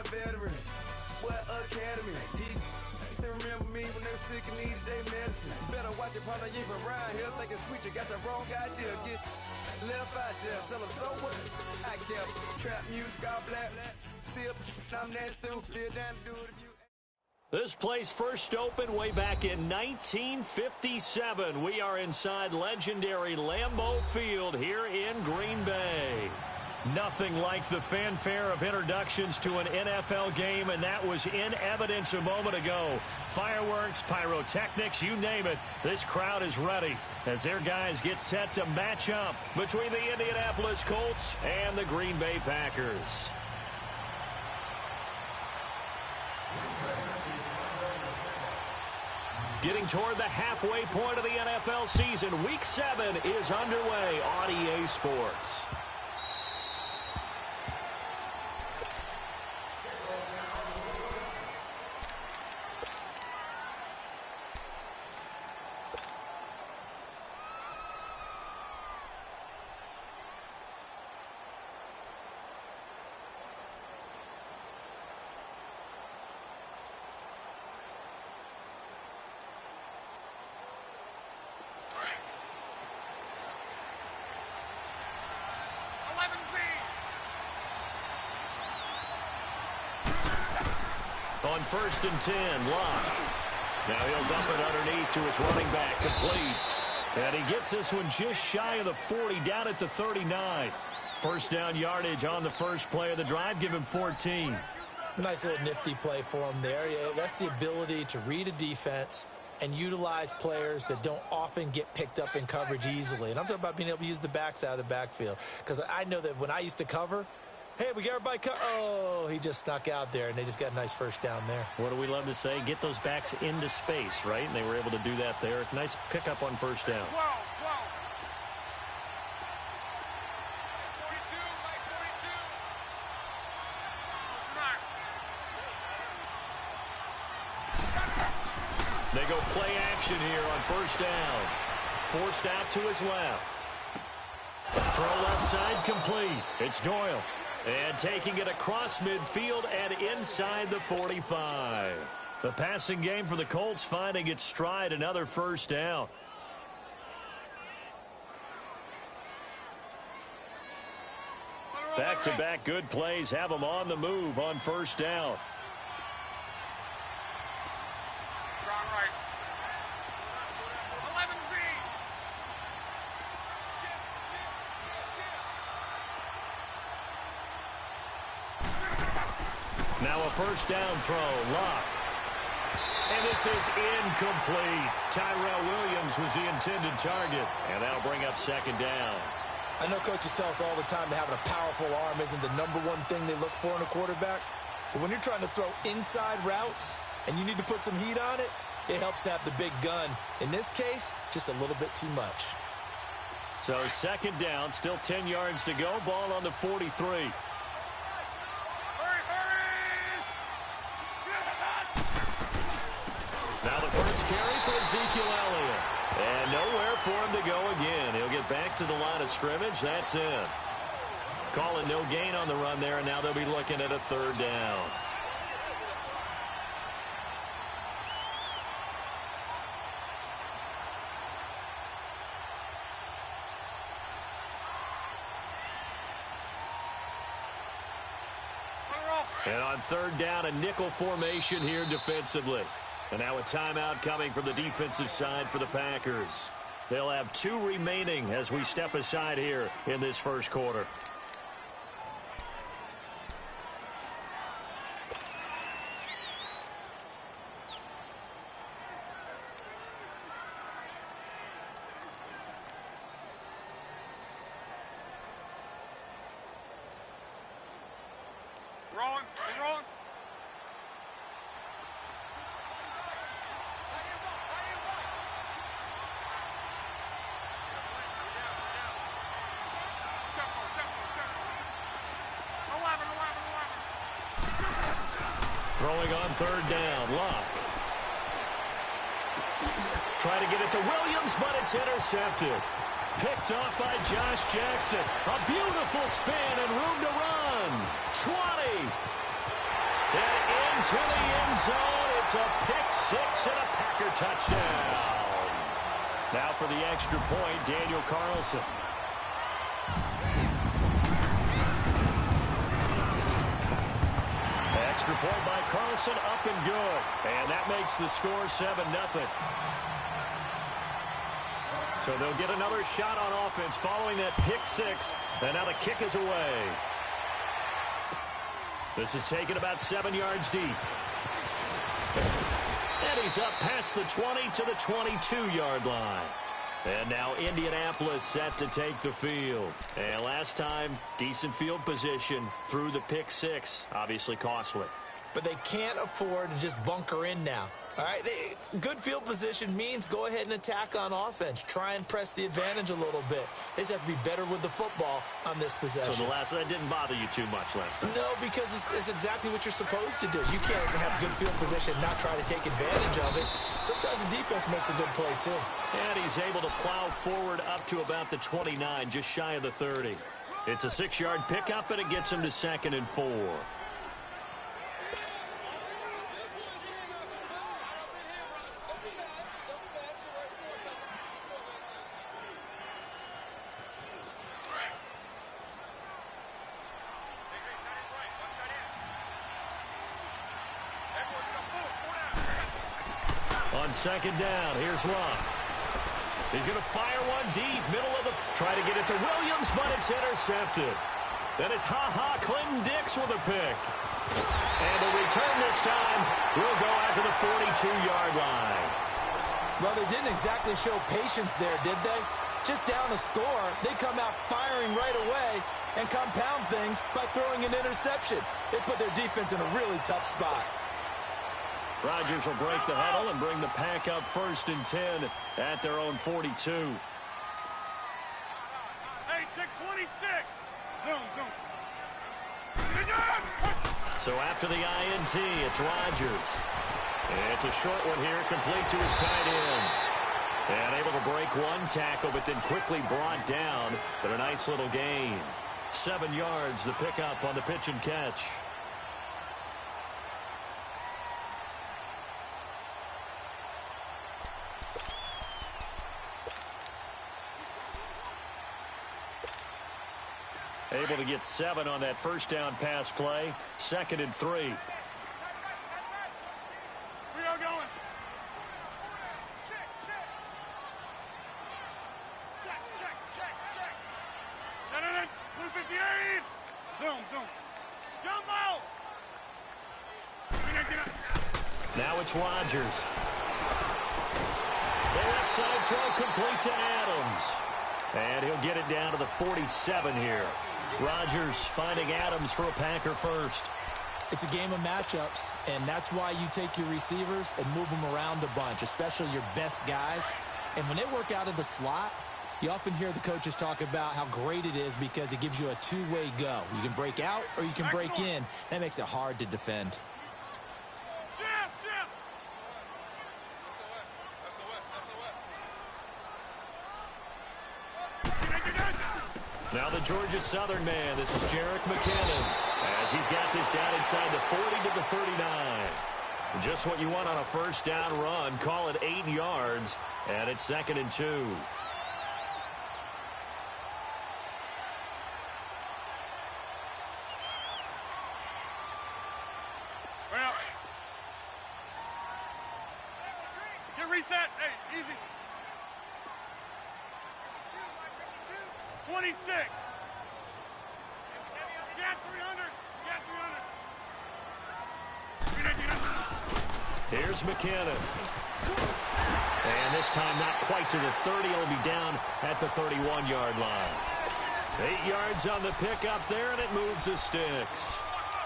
boy veteran, boy academy. Still remember me when they were sick and needed their medicine. Better watch it, partner, you from around here thinking sweet, you got the wrong idea. Get left out there, tell them so what? I kept trap music all black, still I'm that stupid, still down to do it if you. This place first opened way back in 1957. We are inside legendary Lambeau Field here in Green Bay. Nothing like the fanfare of introductions to an NFL game, and that was in evidence a moment ago. Fireworks, pyrotechnics, you name it. This crowd is ready as their guys get set to match up between the Indianapolis Colts and the Green Bay Packers. Getting toward the halfway point of the NFL season, Week 7 is underway on EA Sports. On 1st and 10, Locke. Now he'll dump it underneath to his running back, complete. And he gets this one just shy of the 40, down at the 39. First down yardage on the first play of the drive, give him 14. Nice little nifty play for him there. Yeah, that's the ability to read a defense and utilize players that don't often get picked up in coverage easily. And I'm talking about being able to use the backs out of the backfield. Because I know that when I used to cover, hey, we got everybody oh, he just snuck out there, and they just got a nice first down there. What do we love to say? Get those backs into space, right? And they were able to do that there. Nice pickup on first down. They go play action here on first down. Forced out to his left. Throw left side complete. It's Doyle. And taking it across midfield and inside the 45. The passing game for the Colts finding its stride, another first down. Back-to-back good plays have them on the move on first down. Now a first down throw, Locke. And this is incomplete. Tyrell Williams was the intended target, and that'll bring up second down. I know coaches tell us all the time that having a powerful arm isn't the number one thing they look for in a quarterback. But when you're trying to throw inside routes and you need to put some heat on it, it helps to have the big gun. In this case, just a little bit too much. So second down, still 10 yards to go. Ball on the 43. Now the first carry for Ezekiel Elliott. And nowhere for him to go again. He'll get back to the line of scrimmage. That's in. Calling no gain on the run there, and now they'll be looking at a third down. And on third down, a nickel formation here defensively. And now a timeout coming from the defensive side for the Packers. They'll have 2 remaining as we step aside here in this first quarter. Rolling. Throwing on third down, Locke. Try to get it to Williams, but it's intercepted. Picked off by Josh Jackson. A beautiful spin and room to run. 20. into the end zone. It's a pick six and a Packer touchdown. Now for the extra point, Daniel Carlson. Extra point by Carlson, up and good. And that makes the score 7-0. So they'll get another shot on offense following that pick six. And now the kick is away. This is taken about 7 yards deep. And he's up past the 20 to the 22-yard line. And now Indianapolis set to take the field. And last time, decent field position through the pick six. Obviously costly. But they can't afford to just bunker in now. All right, good field position means go ahead and attack on offense. Try and press the advantage a little bit. They just have to be better with the football on this possession. So that didn't bother you too much last time? No, because it's exactly what you're supposed to do. You can't have good field position and not try to take advantage of it. Sometimes the defense makes a good play, too. And he's able to plow forward up to about the 29, just shy of the 30. It's a 6-yard pickup, and it gets him to 2nd and 4. On 2nd down, here's Love. He's going to fire one deep, middle of the... Try to get it to Williams, but it's intercepted. Then it's Clinton Dix with a pick. And the return this time will go out to the 42-yard line. Well, they didn't exactly show patience there, did they? Just down a score, they come out firing right away and compound things by throwing an interception. They put their defense in a really tough spot. Rodgers will break the huddle and bring the Pack up 1st and 10 at their own 42. Hey, check 26. Zoom. So after the INT, it's Rodgers. It's a short one here, complete to his tight end. And able to break one tackle, but then quickly brought down. But a nice little gain. 7 yards, the pickup on the pitch and catch. Able to get 7 on that first down pass play. 2nd and 3. We are going. Check. No. Blue 58. Zoom. Jumbo. Now it's Rodgers. The left side throw complete to Adams. And he'll get it down to the 47 here. Rodgers finding Adams for a Packer first. It's a game of matchups, and that's why you take your receivers and move them around a bunch, especially your best guys. And when they work out of the slot, you often hear the coaches talk about how great it is because it gives you a two-way go. You can break out or you can break in. That makes it hard to defend. Now the Georgia Southern man, this is Jerick McKinnon, as he's got this down inside the 40 to the 39. Just what you want on a first down run. Call it 8 yards, and it's 2nd and 2. Well, get reset. Hey, easy. 26. Get 300. Here's McKinnon. And this time not quite to the 30. It'll be down at the 31-yard line. 8 yards on the pickup there, and it moves the sticks.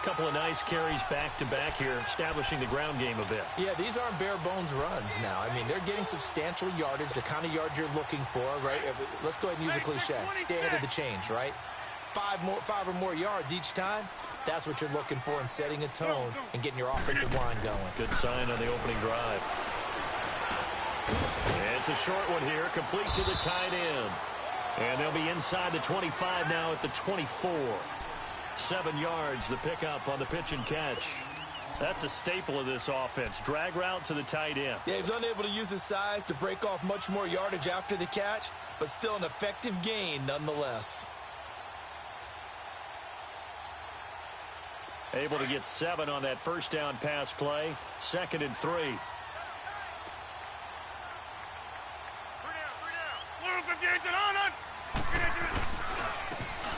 Couple of nice carries back-to-back here, establishing the ground game a bit. Yeah, these aren't bare-bones runs now. I mean, they're getting substantial yardage, the kind of yards you're looking for, right? Let's go ahead and use a cliche. Stay ahead of the change, right? 5 or more yards each time. That's what you're looking for in setting a tone and getting your offensive line going. Good sign on the opening drive. And it's a short one here, complete to the tight end. And they'll be inside the 25 now at the 24. 7 yards, the pickup on the pitch and catch. That's a staple of this offense. Drag route to the tight end. Yeah, he was unable to use his size to break off much more yardage after the catch, but still an effective gain nonetheless. Able to get 7 on that first down pass play. 2nd and 3.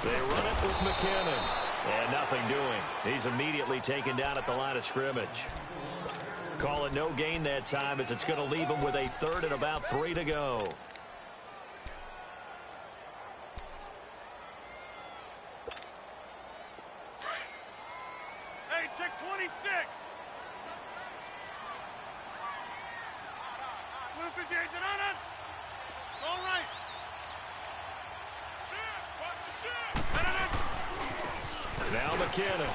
They run it with McKinnon. And nothing doing. He's immediately taken down at the line of scrimmage. Call it no gain that time as it's going to leave him with a 3rd and about 3 to go. Hey, check 26. Blue 58 on it. All right. Now McKinnon.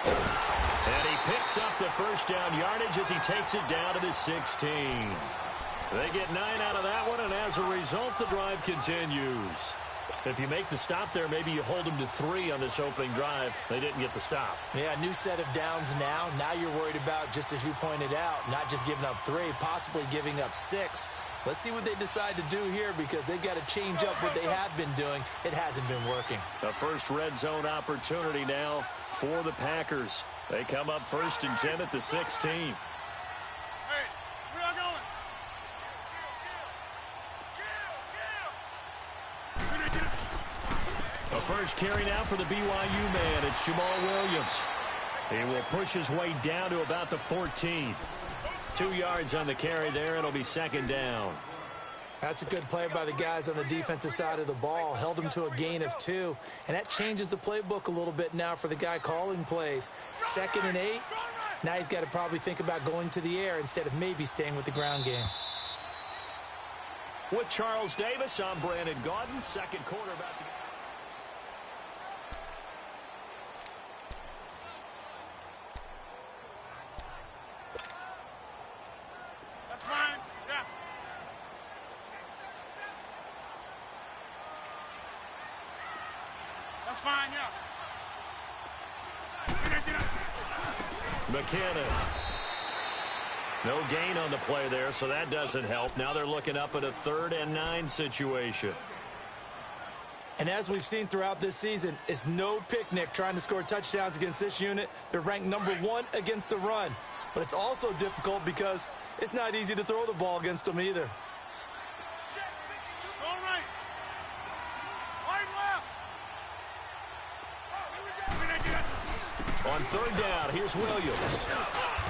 And he picks up the first down yardage as he takes it down to the 16. They get 9 out of that one, and as a result, the drive continues. If you make the stop there, maybe you hold them to 3 on this opening drive. They didn't get the stop. Yeah, new set of downs now. Now you're worried about, just as you pointed out, not just giving up 3, possibly giving up 6. Let's see what they decide to do here because they've got to change up what they have been doing. It hasn't been working. The first red zone opportunity now for the Packers. They come up 1st and 10 at the 16. Hey, where y'all going? The first carry now for the BYU man. It's Jamal Williams. He will push his way down to about the 14. 2 yards on the carry there. It'll be 2nd down. That's a good play by the guys on the defensive side of the ball. Held them to a gain of 2. And that changes the playbook a little bit now for the guy calling plays. 2nd and 8. Now he's got to probably think about going to the air instead of maybe staying with the ground game. With Charles Davis, I'm Brandon Gaudin. 2nd quarter about to go. That's fine. Yeah. That's fine, yeah. McKinnon. No gain on the play there, so that doesn't help. Now they're looking up at a 3rd and 9 situation. And as we've seen throughout this season, it's no picnic trying to score touchdowns against this unit. They're ranked number 1 against the run. But it's also difficult because it's not easy to throw the ball against them either. All right. Wide left. On 3rd down, here's Williams.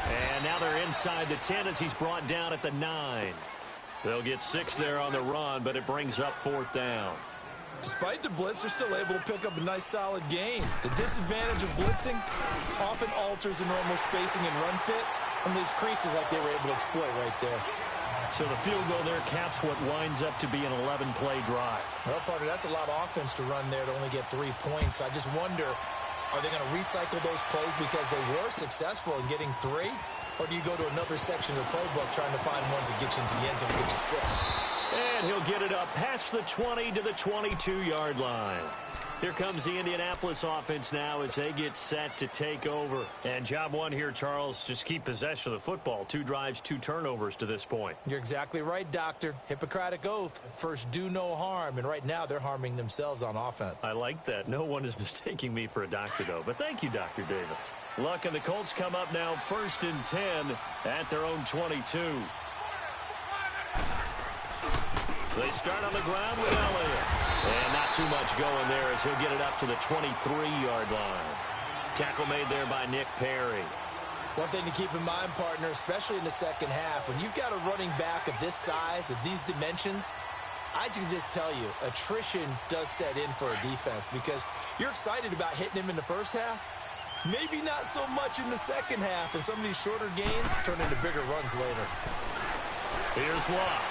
And now they're inside the 10 as he's brought down at the 9. They'll get 6 there on the run, but it brings up 4th down. Despite the blitz, they're still able to pick up a nice solid gain. The disadvantage of blitzing often alters the normal spacing and run fits and leaves creases like they were able to exploit right there. So the field goal there caps what winds up to be an 11-play drive. Well, partner, that's a lot of offense to run there to only get 3 points. I just wonder, are they going to recycle those plays because they were successful in getting 3? Or do you go to another section of the playbook trying to find ones that get you into the end zone and get you 6? And he'll get it up past the 20 to the 22-yard line. Here comes the Indianapolis offense now as they get set to take over. And job 1 here, Charles, just keep possession of the football. 2 drives, 2 turnovers to this point. You're exactly right, Doctor. Hippocratic oath. First, do no harm. And right now, they're harming themselves on offense. I like that. No one is mistaking me for a doctor, though. But thank you, Dr. Davis. Luck and the Colts come up now 1st and 10 at their own 22. They start on the ground with Elliott. And not too much going there as he'll get it up to the 23-yard line. Tackle made there by Nick Perry. One thing to keep in mind, partner, especially in the second half, when you've got a running back of this size, of these dimensions, I can just tell you, attrition does set in for a defense because you're excited about hitting him in the first half. Maybe not so much in the second half, and some of these shorter gains turn into bigger runs later. Here's Locke.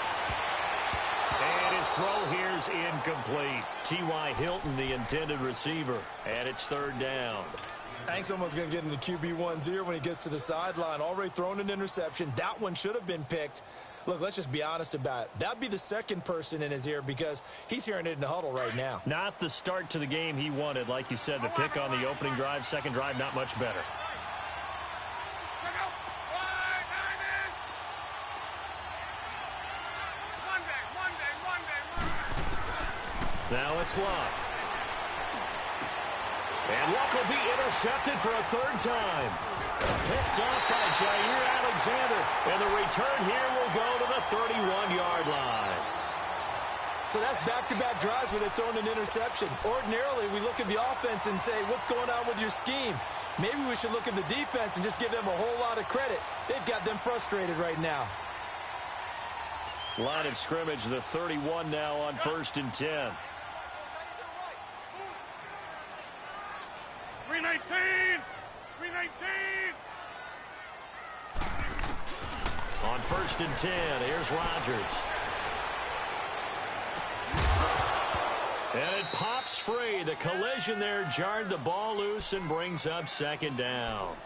And his throw here's incomplete. T.Y. Hilton, the intended receiver. And it's 3rd down. I think someone's going to get into QB1's ear when he gets to the sideline. Already thrown an interception. That one should have been picked. Look, let's just be honest about it. That'd be the second person in his ear because he's hearing it in the huddle right now. Not the start to the game he wanted. Like you said, the pick on the opening drive, second drive, not much better. Now it's Luck. And Luck will be intercepted for a third time. Picked off by Jair Alexander. And the return here will go to the 31-yard line. So that's back-to-back drives where they've thrown an interception. Ordinarily, we look at the offense and say, what's going on with your scheme? Maybe we should look at the defense and just give them a whole lot of credit. They've got them frustrated right now. Line of scrimmage, the 31 now on 1st and 10. 319! 319! On 1st and 10, here's Rodgers. And it pops free. The collision there jarred the ball loose and brings up 2nd down.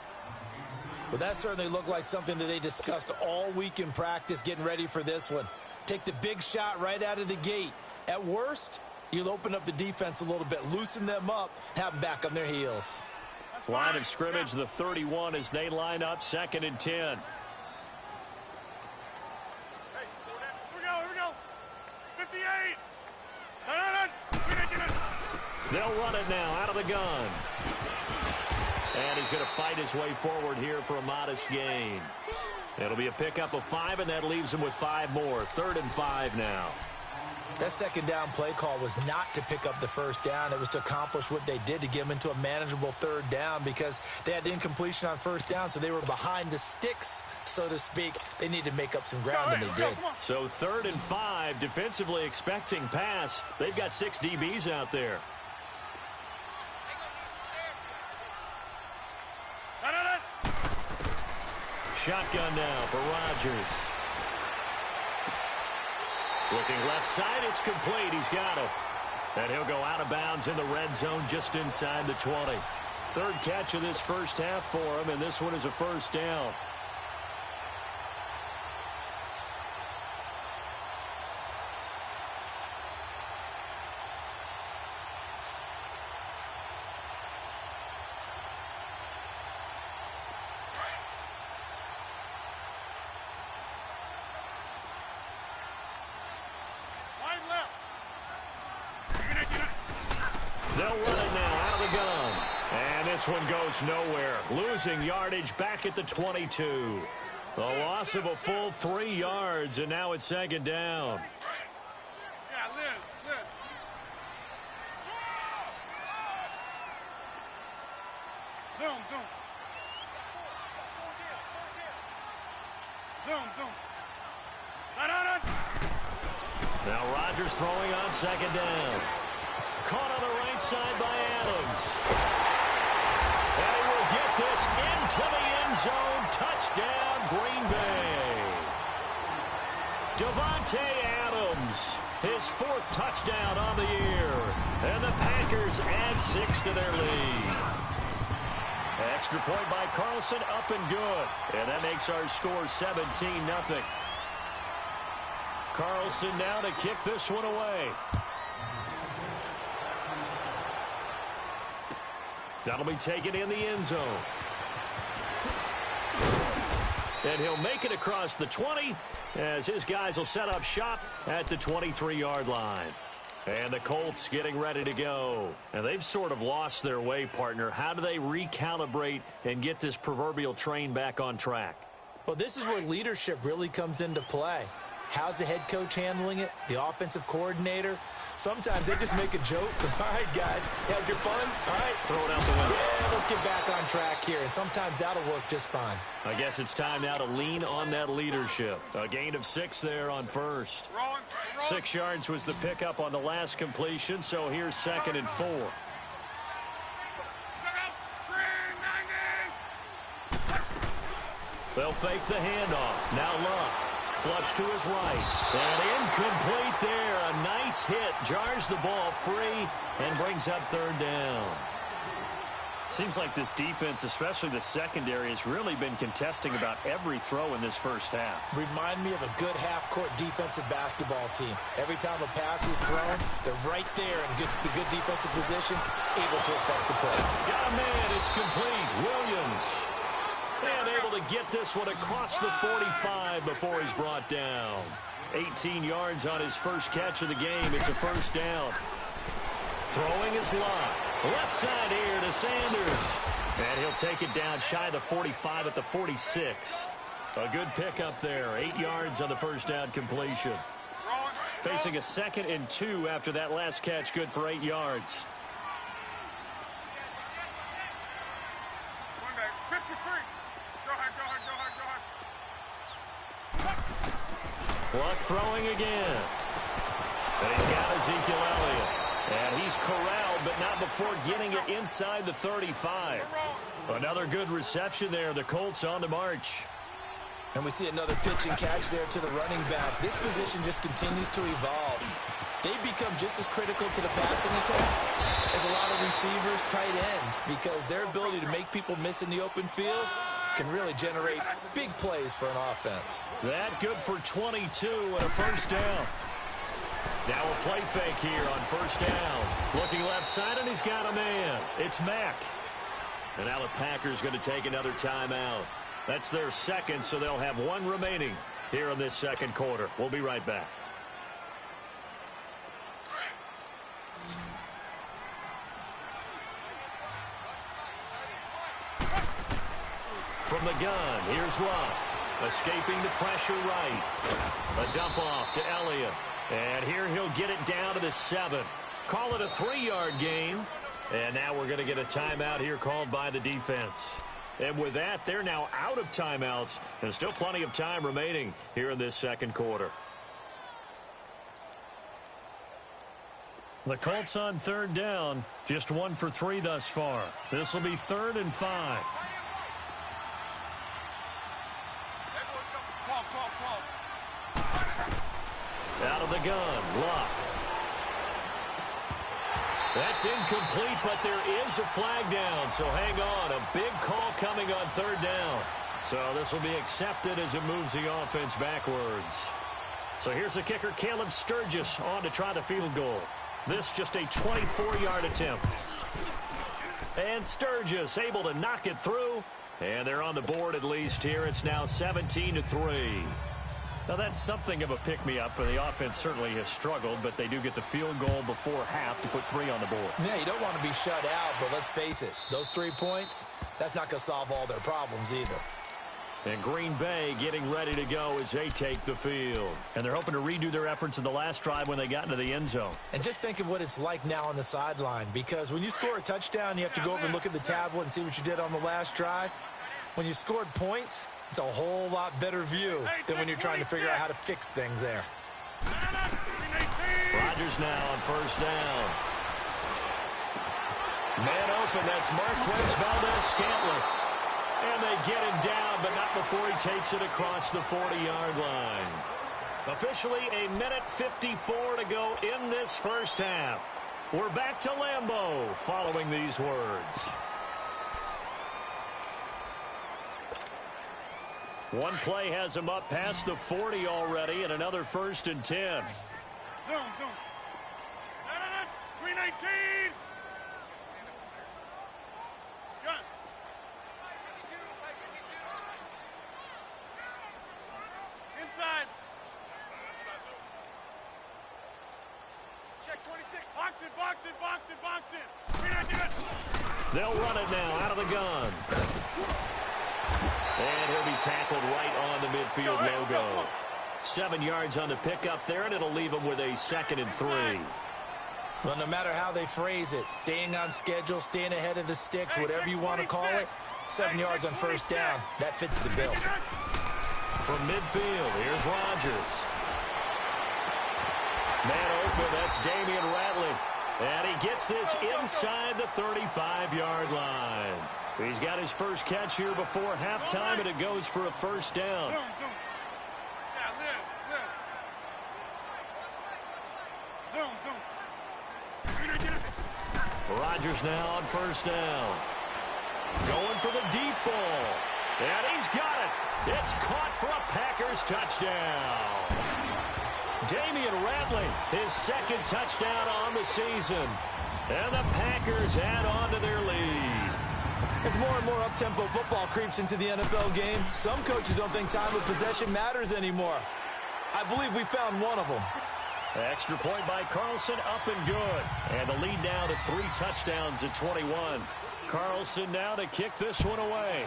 Well, that certainly looked like something that they discussed all week in practice getting ready for this one. Take the big shot right out of the gate. At worst, you'll open up the defense a little bit, loosen them up, have them back on their heels. Line of scrimmage, the 31 as they line up 2nd and 10. Here we go. 58! They'll run it now out of the gun. And he's going to fight his way forward here for a modest gain. It'll be a pickup of 5, and that leaves him with 5 more. 3rd and 5 now. That 2nd down play call was not to pick up the 1st down. It was to accomplish what they did to get them into a manageable 3rd down because they had incompletion on 1st down, so they were behind the sticks, so to speak. They needed to make up some ground, and they did. So 3rd and 5, defensively expecting pass. They've got 6 DBs out there. Shotgun now for Rodgers. Looking left side, it's complete. He's got it. And he'll go out of bounds in the red zone just inside the 20. 3rd catch of this first half for him, and this one is a 1st down. They'll run it now out of the gun. And this one goes nowhere. Losing yardage back at the 22. A loss of a full 3 yards, and now it's 2nd down. Yeah, Liz. Zoom. Now Rodgers throwing on 2nd down. Caught on the right side by Adams. And he will get this into the end zone. Touchdown, Green Bay. Davante Adams, his 4th touchdown on the year. And the Packers add 6 to their lead. Extra point by Carlson, up and good. And that makes our score 17-0. Carlson now to kick this one away. That'll be taken in the end zone. And he'll make it across the 20 as his guys will set up shop at the 23-yard line. And the Colts getting ready to go. And they've sort of lost their way, partner. How do they recalibrate and get this proverbial train back on track? Well, this is where leadership really comes into play. How's the head coach handling it? The offensive coordinator? Sometimes they just make a joke. All right, guys, had your fun? All right. Throw it out the window. Yeah, let's get back on track here. And sometimes that'll work just fine. I guess it's time now to lean on that leadership. A gain of 6 there on 1st. 6 yards was the pickup on the last completion, so here's 2nd and 4. They'll fake the handoff. Now Luck. Flush to his right. And incomplete there. A nice hit. Jars the ball free and brings up 3rd down. Seems like this defense, especially the secondary, has really been contesting about every throw in this first half. Remind me of a good half-court defensive basketball team. Every time a pass is thrown, they're right there in good defensive position, able to affect the play. Got a man. It's complete. Williams. And able to get this one across the 45 before he's brought down. 18 yards on his first catch of the game. It's a first down. Throwing his lock. Left side here to Sanders. And he'll take it down shy of the 45 at the 46. A good pickup there. 8 yards on the first down completion. Facing a 2nd and 2 after that last catch. Good for 8 yards. Luck throwing again. And he's got Ezekiel Elliott. And he's corralled, but not before getting it inside the 35. Another good reception there. The Colts on the march. And we see another pitch and catch there to the running back. This position just continues to evolve. They become just as critical to the passing attack as a lot of receivers, tight ends, because their ability to make people miss in the open field can really generate big plays for an offense. That good for 22 and a first down. Now a play fake here on first down. Looking left side, and he's got a man. It's Mack. And now the Packers going to take another timeout. That's their second, so they'll have one remaining here in this second quarter. We'll be right back. From the gun, here's Luck. Escaping the pressure right. A dump off to Elliott. And here he'll get it down to the 7. Call it a 3-yard gain. And now we're going to get a timeout here called by the defense. And with that, they're now out of timeouts. And still plenty of time remaining here in this second quarter. The Colts on third down. Just 1 for 3 thus far. This will be 3rd and 5. Out of the gun, Luck. That's incomplete, but there is a flag down, so hang on. A big call coming on third down. So this will be accepted as it moves the offense backwards. So here's the kicker, Caleb Sturgis, on to try the field goal. This just a 24-yard attempt. And Sturgis able to knock it through. And they're on the board at least here. It's now 17-3. Now, that's something of a pick-me-up, and the offense certainly has struggled, but they do get the field goal before half to put 3 on the board. Yeah, you don't want to be shut out, but let's face it, those 3 points, that's not going to solve all their problems either. And Green Bay getting ready to go as they take the field. And they're hoping to redo their efforts in the last drive when they got into the end zone. And just think of what it's like now on the sideline, because when you score a touchdown, you have to go over and look at the tablet and see what you did on the last drive. When you scored points, it's a whole lot better view than when you're trying to figure out how to fix things there. Rodgers now on first down. Man open, that's Marquez Valdez-Scantling. And they get him down, but not before he takes it across the 40-yard line. Officially, 1:54 to go in this first half. We're back to Lambeau following these words. One play has him up past the 40 already, and another 1st and 10. Zoom. 319. Gun. Inside. Check 26. Box it. 319. They'll run it now out of the gun. And he'll be tackled right on the midfield logo. 7 yards on the pickup there, and it'll leave him with a 2nd and 3. Well, no matter how they phrase it, staying on schedule, staying ahead of the sticks, whatever you want to call it, 7 yards on first down, that fits the bill. From midfield, here's Rodgers. Man open, that's Damian Ratley. And he gets this inside the 35-yard line. He's got his first catch here before halftime, and it goes for a first down. Rodgers now on first down. Going for the deep ball. And he's got it. It's caught for a Packers touchdown. Damian Ratley, his 2nd touchdown on the season. And the Packers add on to their lead. As more and more up-tempo football creeps into the NFL game, some coaches don't think time of possession matters anymore. I believe we found one of them. The extra point by Carlson, up and good. And the lead now to 3 touchdowns at 21. Carlson now to kick this one away.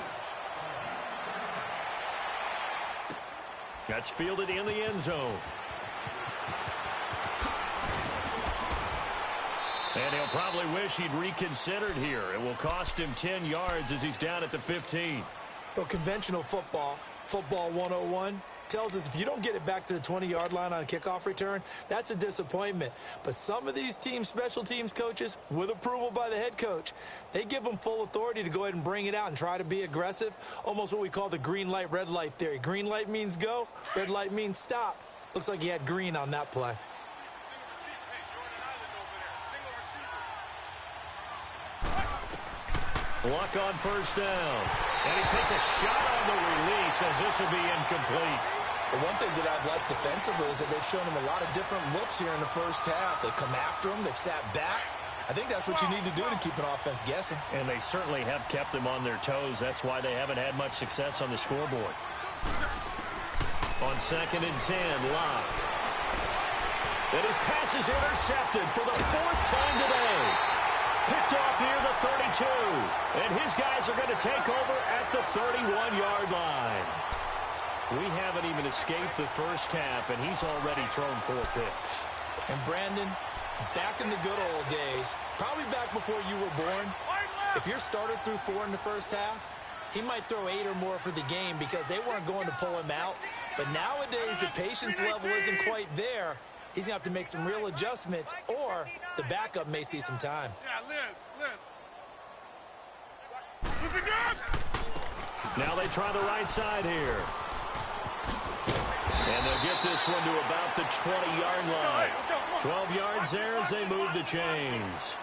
That's fielded in the end zone. And he'll probably wish he'd reconsidered here. It will cost him 10 yards as he's down at the 15. Well, conventional football 101, tells us if you don't get it back to the 20-yard line on a kickoff return, that's a disappointment. But some of these special teams coaches, with approval by the head coach, they give them full authority to go ahead and bring it out and try to be aggressive, almost what we call the green light, red light theory. Green light means go, red light means stop. Looks like he had green on that play. Luck on first down. And he takes a shot on the release as this will be incomplete. The one thing that I've liked defensively is that they've shown him a lot of different looks here in the first half. They've come after him. They've sat back. I think that's what you need to do to keep an offense guessing. And they certainly have kept them on their toes. That's why they haven't had much success on the scoreboard. On 2nd and 10, Locke. And his pass is intercepted for the 4th time today. Picked off near the 32. And his guys are going to take over at the 31-yard line. We haven't even escaped the first half, and he's already thrown 4 picks. And Brandon, back in the good old days, probably back before you were born, if your starter threw 4 in the first half, he might throw 8 or more for the game because they weren't going to pull him out. But nowadays, the patience level isn't quite there. He's going to have to make some real adjustments, or the backup may see some time. Now they try the right side here. And they'll get this one to about the 20-yard line. 12 yards there as they move the chains.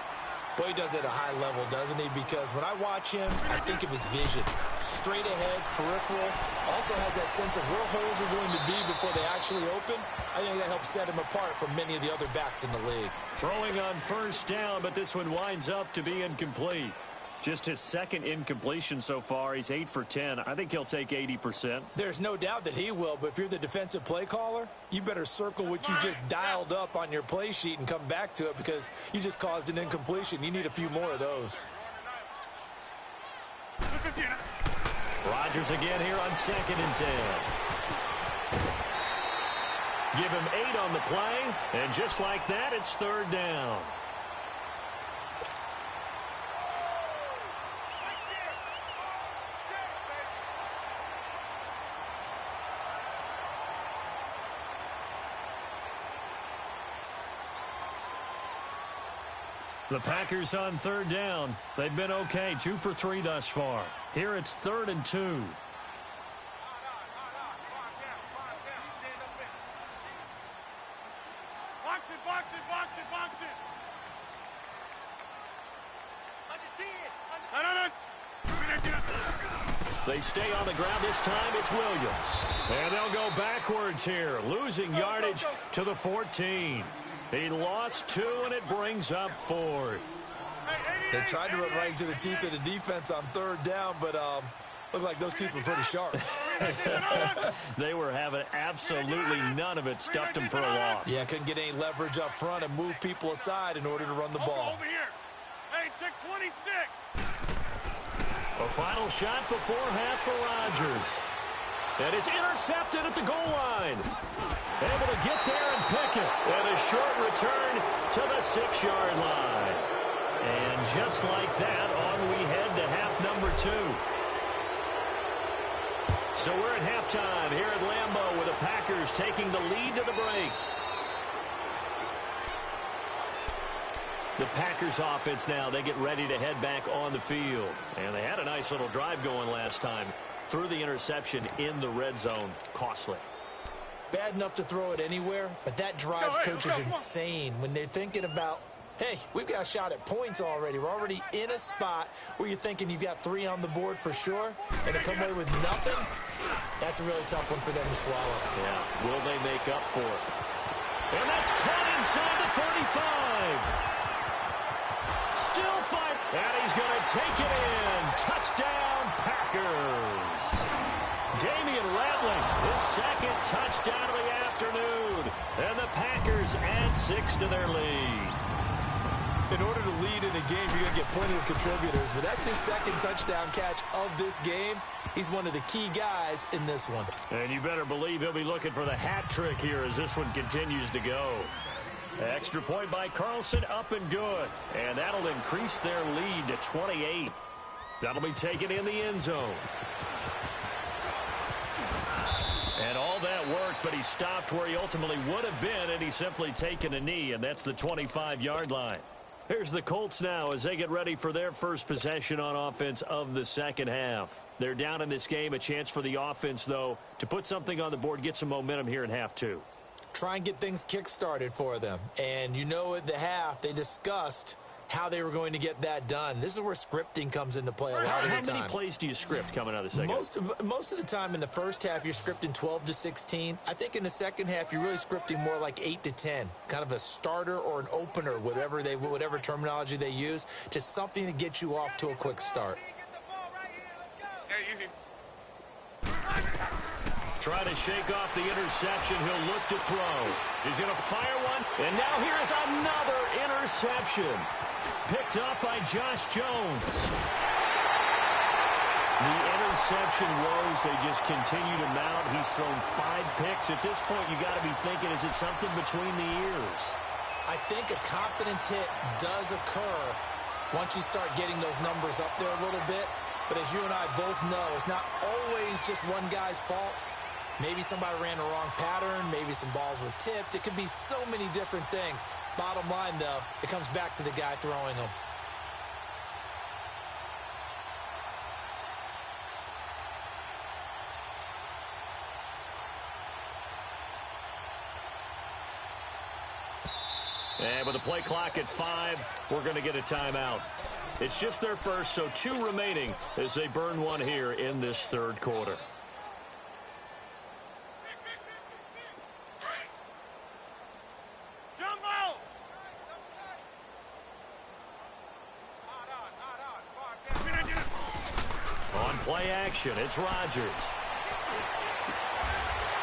Boy, he does it at a high level, doesn't he? Because when I watch him, I think of his vision. Straight ahead, peripheral. Also has that sense of where holes are going to be before they actually open. I think that helps set him apart from many of the other backs in the league. Throwing on first down, but this one winds up to be incomplete. Just his 2nd incompletion so far. He's 8 for 10. I think he'll take 80%. There's no doubt that he will, but if you're the defensive play caller, you better circle what you just dialed up on your play sheet and come back to it because you just caused an incompletion. You need a few more of those. Rodgers again here on 2nd and 10. Give him 8 on the play, and just like that, it's 3rd down. The Packers on 3rd down. They've been okay, 2 for 3 thus far. Here it's 3rd and 2. They stay on the ground. This time it's Williams. And they'll go backwards here, losing yardage to the 14. He lost 2, and it brings up 4th. They tried to run right into the teeth of the defense on 3rd down, but looked like those teeth were pretty sharp. They were having absolutely none of it. Stuffed him for a loss. Yeah, couldn't get any leverage up front and move people aside in order to run the ball. Over here. Hey, check 26. A final shot before half for Rodgers. And it's intercepted at the goal line. Able to get there and pick it. And a short return to the 6-yard line. And just like that, on we head to half number 2. So we're at halftime here at Lambeau with the Packers taking the lead to the break. The Packers offense now, they get ready to head back on the field. And they had a nice little drive going last time. Threw the interception in the red zone. Costly. Bad enough to throw it anywhere, but that drives coaches insane when they're thinking about, hey, we've got a shot at points already. We're already in a spot where you're thinking you've got 3 on the board for sure, and to come away with nothing, that's a really tough one for them to swallow. Yeah, will they make up for it? And that's caught inside the 35. still fight. And he's going to take it in. Touchdown, Packers. Damian Rattling, his second touchdown of the afternoon. And the Packers add 6 to their lead. In order to lead in a game, you're going to get plenty of contributors, but that's his second touchdown catch of this game. He's one of the key guys in this one. And you better believe he'll be looking for the hat trick here as this one continues to go. Extra point by Carlson, up and good. And that'll increase their lead to 28. That'll be taken in the end zone. And all that worked, but he stopped where he ultimately would have been, and he's simply taken a knee, and that's the 25-yard line. Here's the Colts now as they get ready for their first possession on offense of the second half. They're down in this game. A chance for the offense, though, to put something on the board, get some momentum here in half two. Try and get things kick-started for them. And you know at the half, they discussed how they were going to get that done. This is where scripting comes into play a lot of the time. How many plays do you script coming out of the second? Most of the time in the first half, you're scripting 12 to 16. I think in the second half, you're really scripting more like 8 to 10. Kind of a starter or an opener, whatever terminology they use. Just something to get you off to a quick start. Try to shake off the interception. He'll look to throw. He's going to fire one. And now here is another interception. Picked up by Josh Jones. The interception woes, they just continue to mount. He's thrown 5 picks. At this point, you got to be thinking, is it something between the ears? I think a confidence hit does occur once you start getting those numbers up there a little bit. But as you and I both know, it's not always just one guy's fault. Maybe somebody ran the wrong pattern. Maybe some balls were tipped. It could be so many different things. Bottom line, though, it comes back to the guy throwing them. And with the play clock at 5, we're going to get a timeout. It's just their first, so 2 remaining as they burn one here in this third quarter. On play action, it's Rodgers.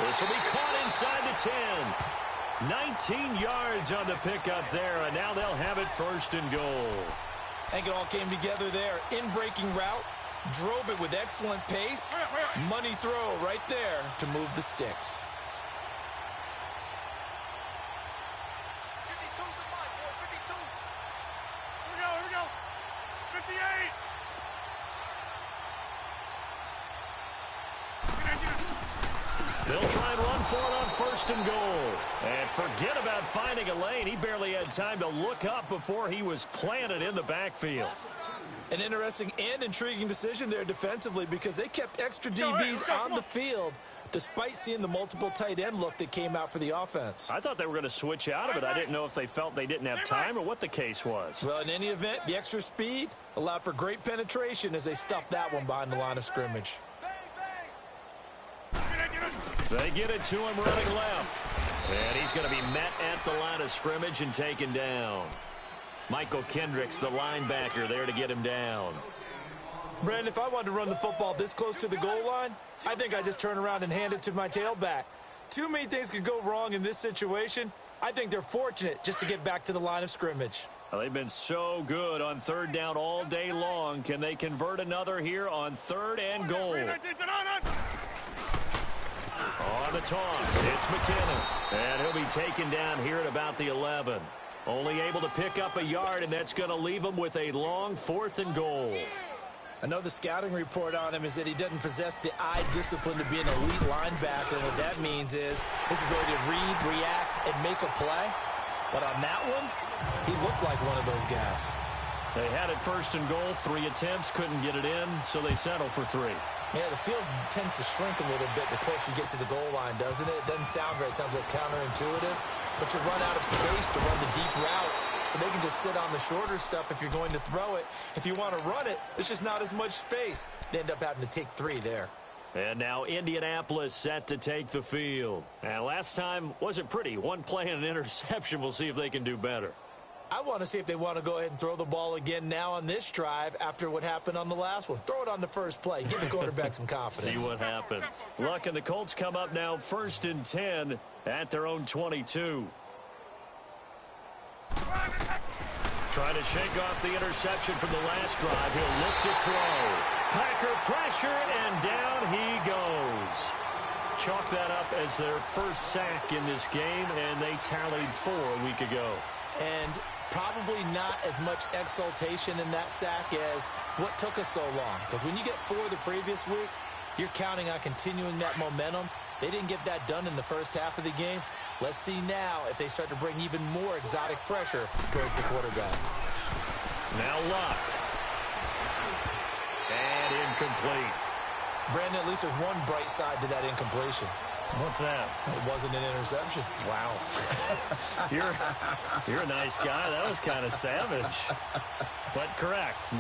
This will be caught inside the 10. 19 yards on the pickup there, and now they'll have it first and goal. I think it all came together there. In-breaking route, drove it with excellent pace. Money throw right there to move the sticks. 52 to Mike, boy, 52. Here we go. 58. They'll try and run for it on first and goal. And forget about finding a lane. He barely had time to look up before he was planted in the backfield. An interesting and intriguing decision there defensively because they kept extra DBs on the field despite seeing the multiple tight end look that came out for the offense. I thought they were going to switch out of it. I didn't know if they felt they didn't have time or what the case was. Well, in any event, the extra speed allowed for great penetration as they stuffed that one behind the line of scrimmage. They get it to him running left. And he's going to be met at the line of scrimmage and taken down. Michael Kendricks, the linebacker, there to get him down. Brandon, if I wanted to run the football this close to the goal line, I think I just turn around and hand it to my tailback. Too many things could go wrong in this situation. I think they're fortunate just to get back to the line of scrimmage. Well, they've been so good on third down all day long. Can they convert another here on third and goal? On the toss, it's McKinnon. And he'll be taken down here at about the 11. Only able to pick up a yard, and that's going to leave him with a long 4th and goal. I know the scouting report on him is that he doesn't possess the eye discipline to be an elite linebacker. And what that means is his ability to read, react, and make a play. But on that one, he looked like one of those guys. They had it 1st and goal, 3 attempts, couldn't get it in, so they settle for 3. Yeah, the field tends to shrink a little bit the closer you get to the goal line, doesn't it? It doesn't sound right. It sounds like counterintuitive. But you run out of space to run the deep routes, so they can just sit on the shorter stuff if you're going to throw it. If you want to run it, there's just not as much space. They end up having to take 3 there. And now Indianapolis set to take the field. And last time wasn't pretty. 1 play and an interception. We'll see if they can do better. I want to see if they want to go ahead and throw the ball again now on this drive after what happened on the last one. Throw it on the first play. Give the quarterback some confidence. See what happens. Look, and the Colts come up now 1st and 10 at their own 22. Trying to shake off the interception from the last drive. He'll look to throw. Packer pressure, and down he goes. Chalk that up as their first sack in this game, and they tallied 4 a week ago. And probably not as much exultation in that sack as what took us so long. Because when you get 4 the previous week, you're counting on continuing that momentum. They didn't get that done in the first half of the game. Let's see now if they start to bring even more exotic pressure towards the quarterback. Now Luck. And incomplete. Brandon, at least there's one bright side to that incompletion. What's that? It wasn't an interception. Wow. You're a nice guy. That was kind of savage. But correct.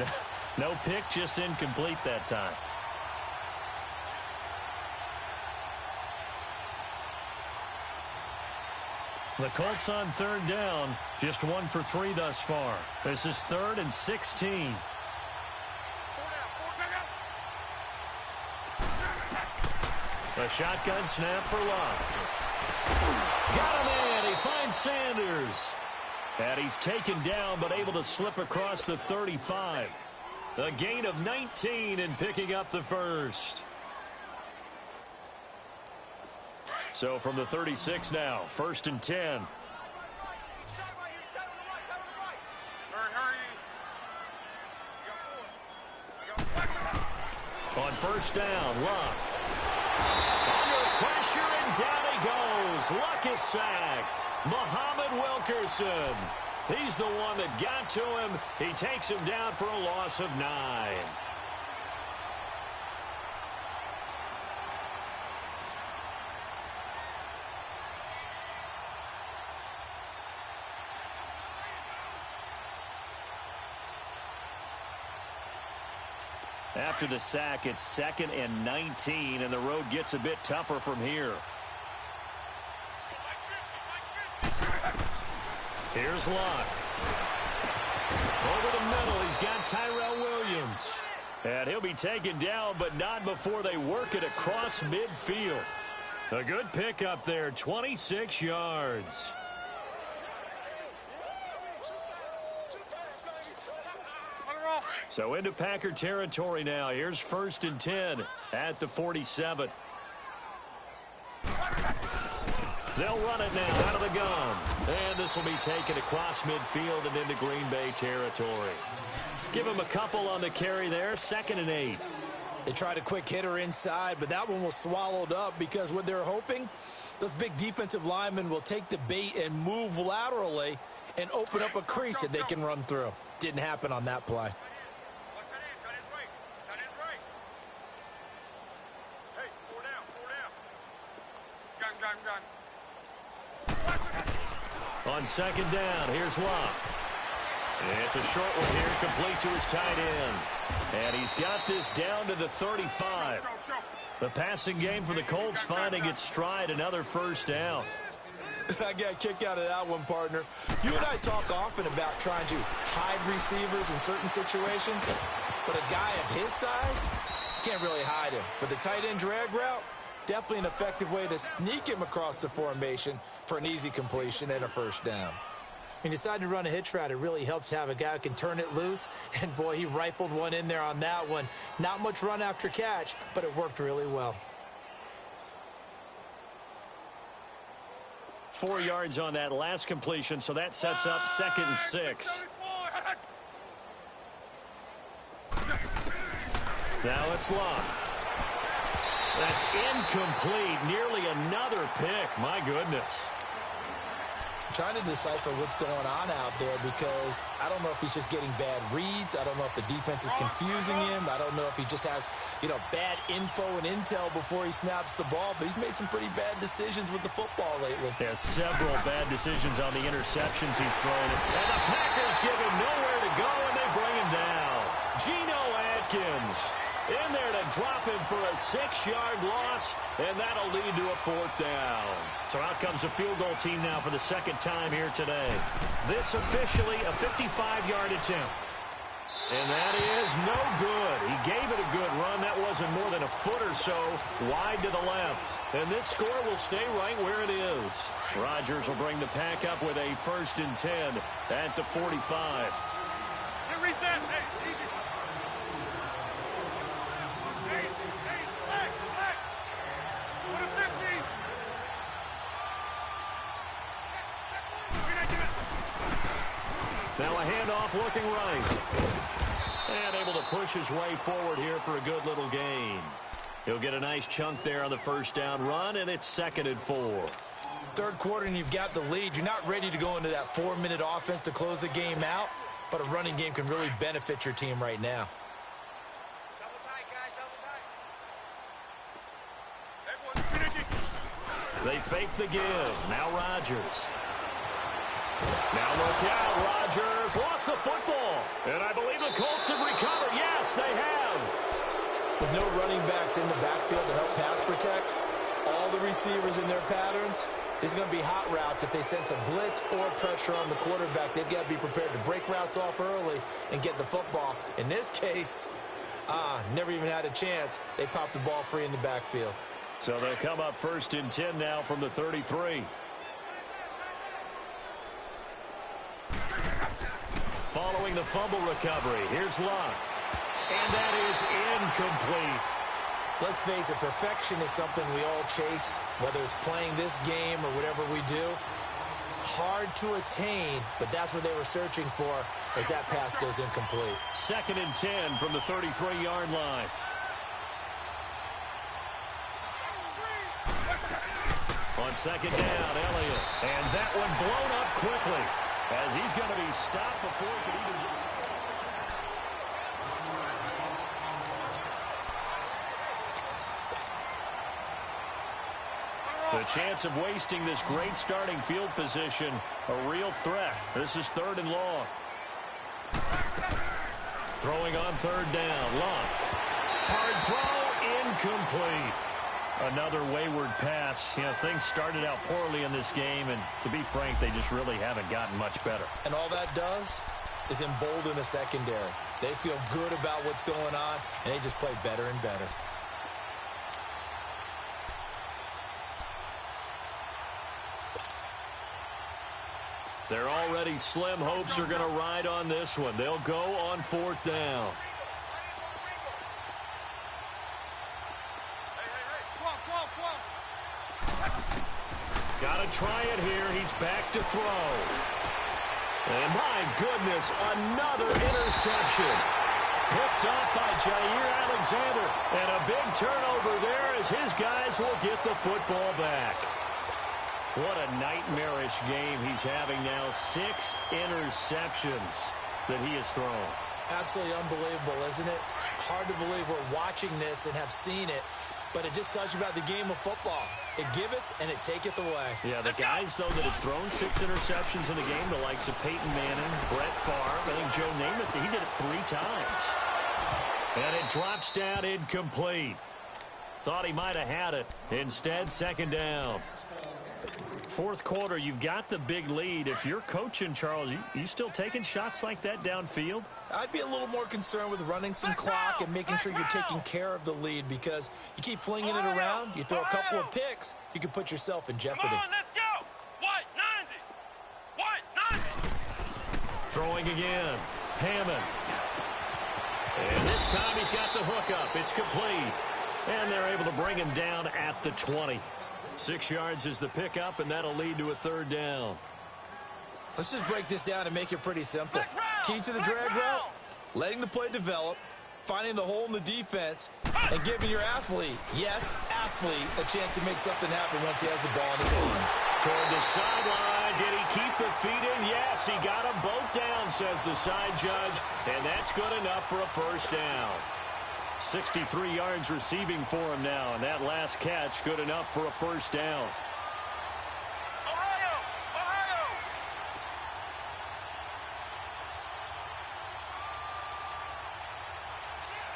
No pick, just incomplete that time. The Colts on 3rd down, just 1 for 3 thus far. This is 3rd and 16. A shotgun snap for Luck. Got him in. He finds Sanders. And he's taken down, but able to slip across the 35. A gain of 19 and picking up the first. So from the 36 now, 1st and 10. On 1st down, Luck. Under pressure, and down he goes. Luck is sacked. Muhammad Wilkerson. He's the one that got to him. He takes him down for a loss of 9. After the sack, it's 2nd and 19, and the road gets a bit tougher from here. Here's Luck. Over the middle, he's got Tyrell Williams. And he'll be taken down, but not before they work it across midfield. A good pickup there, 26 yards. So into Packer territory now. Here's 1st and 10 at the 47. They'll run it now out of the gun. And this will be taken across midfield and into Green Bay territory. Give him a couple on the carry there. 2nd and 8. They tried a quick hitter inside, but that one was swallowed up because what they're hoping, those big defensive linemen will take the bait and move laterally and open up a crease that they can run through. Didn't happen on that play. On 2nd down, here's Luck. It's a short one here, complete to his tight end. And he's got this down to the 35. The passing game for the Colts finding its stride, another 1st down. I got a kick out of that one, partner. You and I talk often about trying to hide receivers in certain situations, but a guy of his size, can't really hide him. But the tight end drag route, definitely an effective way to sneak him across the formation for an easy completion and a 1st down. He decided to run a hitch route. It really helps to have a guy who can turn it loose. And, boy, he rifled one in there on that one. Not much run after catch, but it worked really well. 4 yards on that last completion, so that sets up 2nd and 6. Now it's Luck. That's incomplete. Nearly another pick. My goodness. I'm trying to decipher what's going on out there because I don't know if he's just getting bad reads. I don't know if the defense is confusing him. I don't know if he just has, bad info and intel before he snaps the ball. But he's made some pretty bad decisions with the football lately. Yeah, several bad decisions on the interceptions he's thrown. And the Packers give him nowhere to go, and they bring him down. Geno Atkins. In there to drop him for a 6-yard loss, and that'll lead to a 4th down. So out comes a field goal team now for the 2nd time here today. This officially a 55-yard attempt. And that is no good. He gave it a good run. That wasn't more than a foot or so wide to the left. And this score will stay right where it is. Rodgers will bring the pack up with a 1st and 10 at the 45. Hey, reset. Hey, easy. Hey, relax. Put a 50. Now a handoff looking right. And able to push his way forward here for a good little gain. He'll get a nice chunk there on the 1st down run, and it's 2nd and 4. 3rd quarter and you've got the lead. You're not ready to go into that 4-minute offense to close the game out, but a running game can really benefit your team right now. Double tight, guys, double tight. They fake the give. Now Rodgers. Now look out. Rodgers lost the football. And I believe the Colts have recovered. Yes, they have. With no running backs in the backfield to help pass protect, all the receivers in their patterns, is going to be hot routes. If they sense a blitz or pressure on the quarterback, they've got to be prepared to break routes off early and get the football. In this case, never even had a chance. They popped the ball free in the backfield. So they'll come up 1st and 10 now from the 33. Following the fumble recovery, here's Luck. And that is incomplete. Let's face it, perfection is something we all chase, whether it's playing this game or whatever we do. Hard to attain, but that's what they were searching for as that pass goes incomplete. 2nd and 10 from the 33-yard line. On 2nd down, Elliott. And that one blown up quickly, as he's going to be stopped before he can even get... The chance of wasting this great starting field position, a real threat. This is 3rd and long. Throwing on 3rd down, Luck. Hard throw, incomplete. Another wayward pass. You know, things started out poorly in this game, and to be frank, they just really haven't gotten much better. And all that does is embolden the secondary. They feel good about what's going on, and they just play better and better. They're already slim hopes are going to ride on this one. They'll go on 4th down. Got to try it here. He's back to throw. And my goodness, another interception. Picked up by Jair Alexander. And a big turnover there as his guys will get the football back. What a nightmarish game he's having now. 6 interceptions that he has thrown. Absolutely unbelievable, isn't it? Hard to believe we're watching this and have seen it, but it just tells you about the game of football. It giveth and it taketh away. Yeah, the guys, though, that have thrown 6 interceptions in the game, the likes of Peyton Manning, Brett Favre, I think Joe Namath, he did it 3 times. And it drops down incomplete. Thought he might have had it. Instead, 2nd down. 4th quarter, you've got the big lead. If you're coaching, Charles, you still taking shots like that downfield? I'd be a little more concerned with running some clock and making sure you're taking care of the lead, because you keep flinging it around, you throw a couple of picks, you can put yourself in jeopardy. Come on, let's go. White 90. White 90. Throwing again. Hammond. And this time he's got the hook up. It's complete. And they're able to bring him down at the 20. 6 yards is the pickup, and that'll lead to a 3rd down. Let's just break this down and make it pretty simple. Key to the drag route, letting the play develop, finding the hole in the defense, and giving your athlete, yes, athlete, a chance to make something happen once he has the ball in his hands. Toward the sideline. Did he keep the feet in? Yes, he got them both down, says the side judge, and that's good enough for a 1st down. 63 yards receiving for him now, and that last catch good enough for a 1st down. Ohio. Ohio.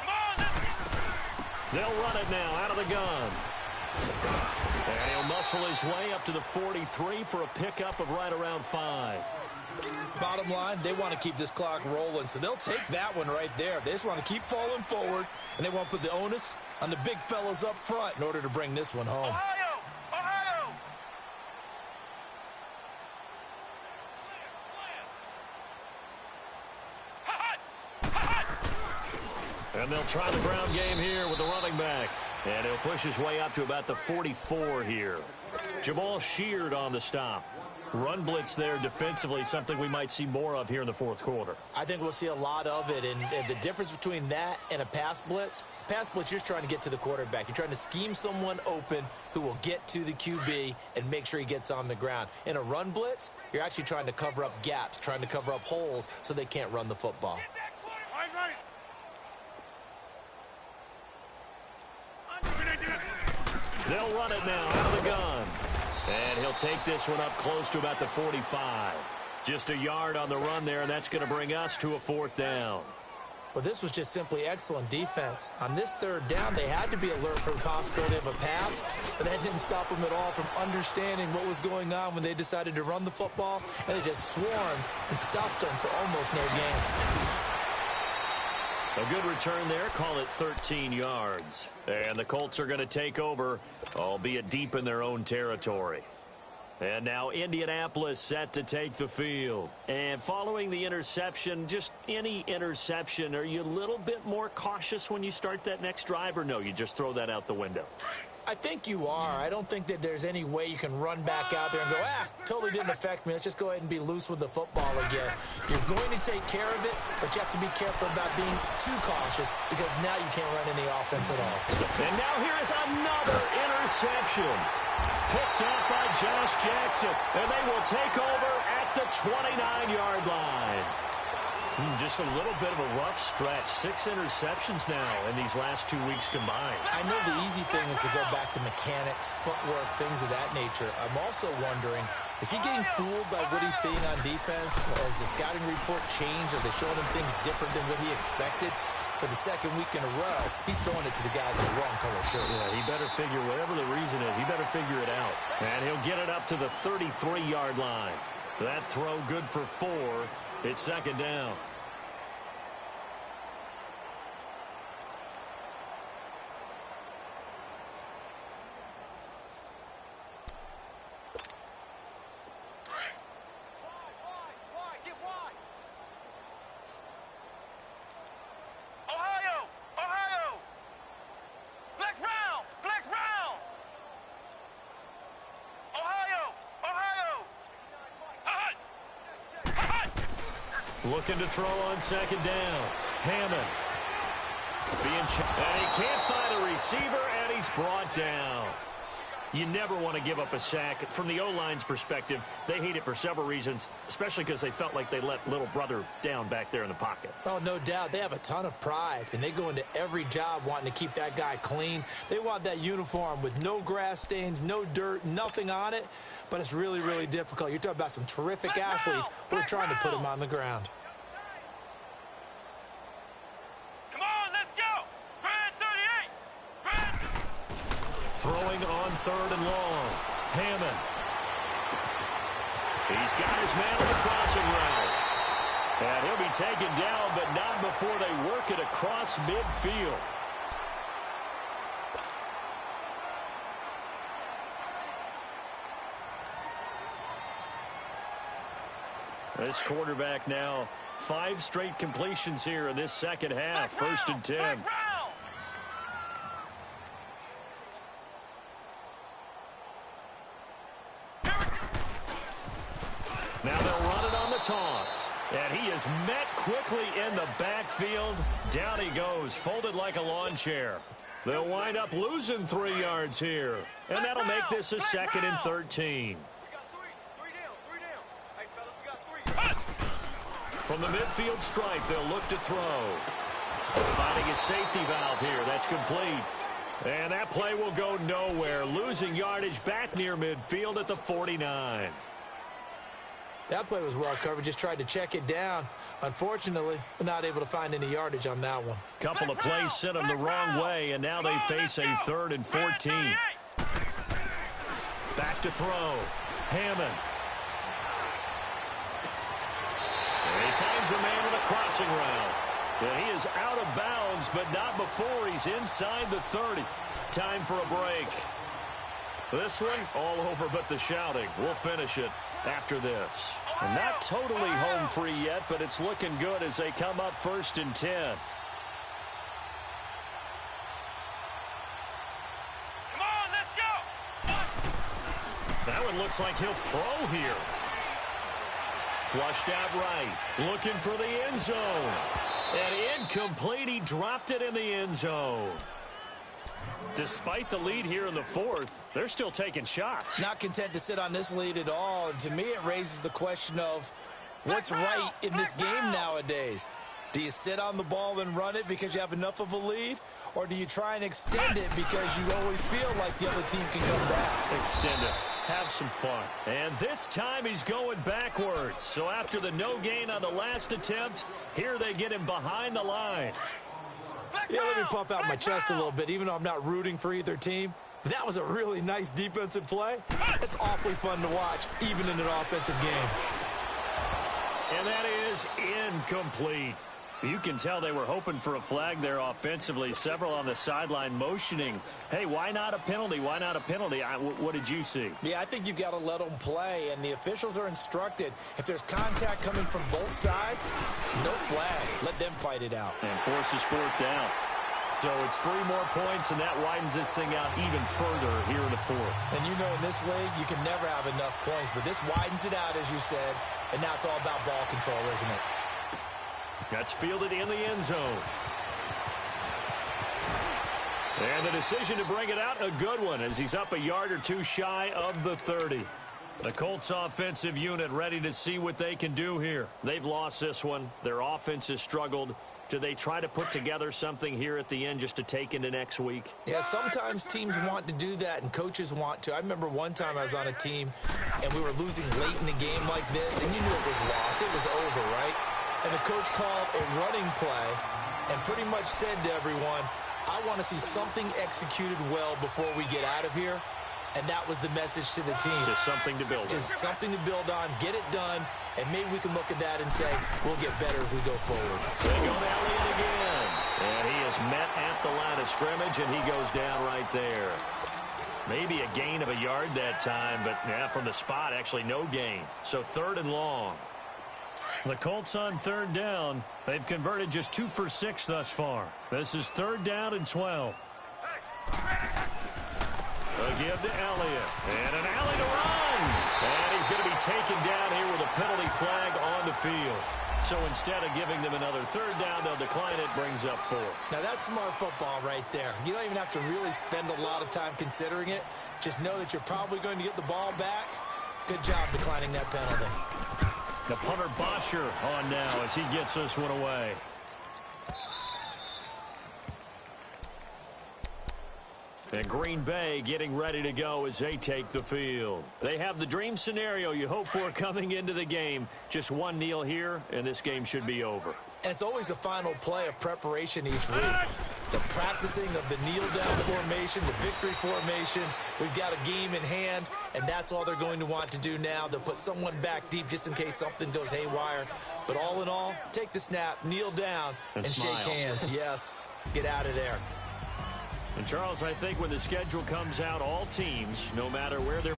Come on, let's They'll run it now out of the gun. And he'll muscle his way up to the 43 for a pickup of right around 5. Bottom line, they want to keep this clock rolling, so they'll take that one right there. They just want to keep falling forward, and they want to put the onus on the big fellas up front in order to bring this one home. Ohio! Ohio! And they'll try the ground game here with the running back. And he'll push his way up to about the 44 here. Jamal Sheard on the stop. Run blitz there defensively, something we might see more of here in the fourth quarter. I think we'll see a lot of it, and the difference between that and a pass blitz, you're just trying to get to the quarterback. You're trying to scheme someone open who will get to the QB and make sure he gets on the ground. In a run blitz, you're actually trying to cover up gaps, trying to cover up holes so they can't run the football. They'll run it now out of the gun. And he'll take this one up close to about the 45. Just a yard on the run there, and that's going to bring us to a 4th down. Well, this was just simply excellent defense. On this 3rd down, they had to be alert for the possibility of a pass, but that didn't stop them at all from understanding what was going on when they decided to run the football, and they just swarmed and stopped them for almost no gain. A good return there, call it 13 yards. And the Colts are going to take over, albeit deep in their own territory. And now Indianapolis set to take the field. And following the interception, just any interception, are you a little bit more cautious when you start that next drive, or no, you just throw that out the window? I think you are. I don't think that there's any way you can run back out there and go, totally didn't affect me. Let's just go ahead and be loose with the football again. You're going to take care of it, but you have to be careful about being too cautious because now you can't run any offense at all. And now here is another interception. Picked up by Josh Jackson, and they will take over at the 29-yard line. Just a little bit of a rough stretch. 6 interceptions now in these last 2 weeks combined. I know the easy thing is to go back to mechanics, footwork, things of that nature. I'm also wondering, is he getting fooled by what he's seeing on defense? Has the scouting report changed? Are they showing him things different than what he expected? For the 2nd week in a row, he's throwing it to the guys in the wrong color shirts. Yeah, he better figure, whatever the reason is, he better figure it out. And he'll get it up to the 33-yard line. That throw good for 4. It's 2nd down. Looking to throw on 2nd down. Hammond. And he can't find a receiver, and he's brought down. You never want to give up a sack. From the O-line's perspective, they hate it for several reasons, especially because they felt like they let little brother down back there in the pocket. Oh, no doubt. They have a ton of pride, and they go into every job wanting to keep that guy clean. They want that uniform with no grass stains, no dirt, nothing on it, but it's really, really difficult. You're talking about some terrific athletes who are trying to put him on the ground. Throwing on 3rd and long. Hammond. He's got his man on the crossing route. And he'll be taken down, but not before they work it across midfield. This quarterback now, 5 straight completions here in this 2nd half. 1st and 10. Now they'll run it on the toss. And he is met quickly in the backfield. Down he goes, folded like a lawn chair. They'll wind up losing 3 yards here. And that'll make this a 2nd and 13. From the midfield stripe, they'll look to throw. Finding a safety valve here. That's complete. And that play will go nowhere. Losing yardage back near midfield at the 49. That play was well covered. Just tried to check it down. Unfortunately, we're not able to find any yardage on that one. Couple of plays sent them the wrong way, and now they face a 3rd and 14. Back to throw. Hammond. And he finds a man with a crossing route. And he is out of bounds, but not before he's inside the 30. Time for a break. This one, all over but the shouting. We'll finish it after this. And not totally home free yet, but it's looking good as they come up 1st and 10. Come on, let's go. That one looks like he'll throw here. Flushed out right. Looking for the end zone. And incomplete. He dropped it in the end zone. Despite the lead here in the 4th, they're still taking shots. Not content to sit on this lead at all. And to me, it raises the question of what's right in this game nowadays. Do you sit on the ball and run it because you have enough of a lead? Or do you try and extend it because you always feel like the other team can come back? Extend it. Have some fun. And this time he's going backwards. So after the no gain on the last attempt, here they get him behind the line. Yeah, let me pump out my chest a little bit, even though I'm not rooting for either team. That was a really nice defensive play. It's awfully fun to watch, even in an offensive game. And that is incomplete. You can tell they were hoping for a flag there offensively. Several on the sideline motioning, hey, why not a penalty? Why not a penalty? What did you see? Yeah, I think you've got to let them play, and the officials are instructed. If there's contact coming from both sides, no flag. Let them fight it out. And forces 4th down. So it's 3 more points, and that widens this thing out even further here in the 4th. And you know in this league, you can never have enough points, but this widens it out, as you said, and now it's all about ball control, isn't it? That's fielded in the end zone. And the decision to bring it out, a good one, as he's up a yard or 2 shy of the 30. The Colts offensive unit ready to see what they can do here. They've lost this one. Their offense has struggled. Do they try to put together something here at the end just to take into next week? Yeah, sometimes teams want to do that and coaches want to. I remember one time I was on a team and we were losing late in the game like this, and you knew it was lost. It was over, right? And the coach called a running play and pretty much said to everyone, I want to see something executed well before we get out of here. And that was the message to the team. Just something to build on. Just something to build on, get it done, and maybe we can look at that and say, we'll get better as we go forward. They go to Elliott again. And he is met at the line of scrimmage, and he goes down right there. Maybe a gain of a yard that time, but yeah, from the spot, actually no gain. So 3rd and long. The Colts on 3rd down. They've converted just 2 for 6 thus far. This is 3rd down and 12. Again to Elliott. And an alley to run. And he's going to be taken down here with a penalty flag on the field. So instead of giving them another 3rd down, they'll decline it, brings up 4. Now that's smart football right there. You don't even have to really spend a lot of time considering it. Just know that you're probably going to get the ball back. Good job declining that penalty. The punter Bosher on now as he gets this one away. And Green Bay getting ready to go as they take the field. They have the dream scenario you hope for coming into the game. Just one kneel here, and this game should be over. And it's always the final play of preparation each week. The practicing of the kneel-down formation, the victory formation. We've got a game in hand, and that's all they're going to want to do now. They'll put someone back deep just in case something goes haywire. But all in all, take the snap, kneel down, and shake hands. Yes, get out of there. And, Charles, I think when the schedule comes out, all teams, no matter where they're